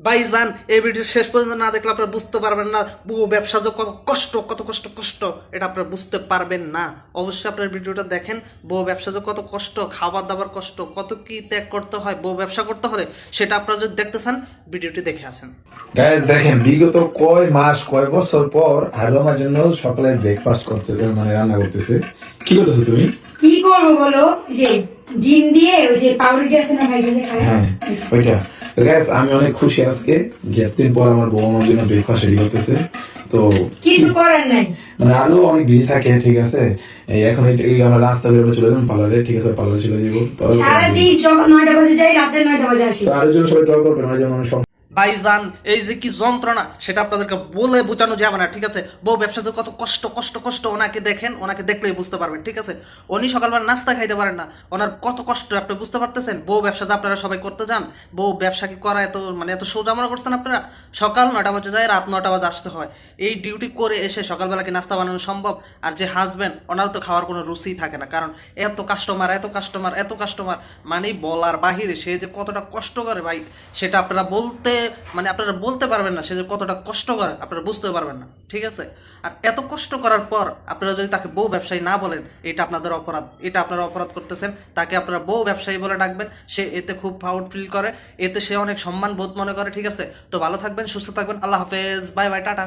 ভাইজান এই ভিডিও শেষ পর্যন্ত না দেখলে আপনারা বুঝতে পারবেন না বউ ব্যবসা যে কত কষ্ট এটা আপনারা বুঝতে পারবেন না। অবশ্যই আপনার ভিডিওটা দেখেন। বউ ব্যবসা যে কত কষ্ট, খাবার দাবার কষ্ট, কত কি ত্যাগ করতে হয় বউ ব্যবসা করতে হলে, সেটা আপনারা যদি দেখতে চান ভিডিওটি দেখে আসেন। গাইস দেখেন, বিগত কয় মাস কয় বছর পর আরো আমার জন্য সকালে ব্রেকফাস্ট করতে মানে রান্না করতেছে। কি করতেছো তুমি? কি করবো বলো, যে ডিম দিয়ে ওই যে পাউরুটি আছে না ভাই, যে খায়। হ্যাঁ ওইটা। গাইস আমি অনেক খুশি আজকে যে এতদিন পর আমার বউ আমার জন্য ব্রেকফাস্ট রেডি করতেছে। তো কিছু করার নাই, মানে আরো অনেক বিজি থাকে, ঠিক আছে। এখন আমরা রাস্তা বেরোবে চলে যাবেন পার্লারে, ঠিক আছে, পার্লারে চলে যাবো। সারাদিন সকাল 9টা বাজে যাই, রাতে 9টা বাজে আসি। তো আরো জন্য সবাই দোয়া করবেন আমার জন্য। ভাইজান এই যে কি যন্ত্রণা সেটা আপনাদেরকে বলে বোঝানো যাবে না, ঠিক আছে। বউ ব্যবসা যে কত কষ্ট ওনাকে দেখেন, ওনাকে দেখলেই বুঝতে পারবেন, ঠিক আছে। উনি সকালবেলা নাস্তা খাইতে পারেন না, ওনার কত কষ্ট আপনি বুঝতে পারতেছেন। বউ ব্যবসা যে আপনারা সবাই করতে যান, বউ ব্যবসা কি করা এত এত সোজা মনে করছেন আপনারা? সকাল 9টা বাজে যায়, রাত 9টা বাজে আসতে হয়। এই ডিউটি করে এসে সকালবেলা কি নাস্তা বানানো সম্ভব? আর যে হাজব্যান্ড, ওনার তো খাওয়ার কোনো রুচিই থাকে না, কারণ এত কাস্টমার মানে বলার বাহিরে সে যে কতটা কষ্ট করে ভাই, সেটা আপনারা আপনারা বলতে পারবেন না। সে যে কতটা কষ্ট করে আপনারা বুঝতে পারবেন না, ঠিক আছে। আর এত কষ্ট করার পর আপনারা যদি তাকে বউ ব্যবসায়ী না বলেন, এটা আপনাদের অপরাধ। এটা আপনারা অপরাধ করতেছেন। তাকে আপনারা বউ ব্যবসায়ী বলে ডাকবেন, সে এতে খুব প্রাউড ফিল করে, এতে সে অনেক সম্মান বোধ মনে করে, ঠিক আছে। তো ভালো থাকবেন, সুস্থ থাকবেন, আল্লাহ হাফেজ, বাই বাই, টাটা।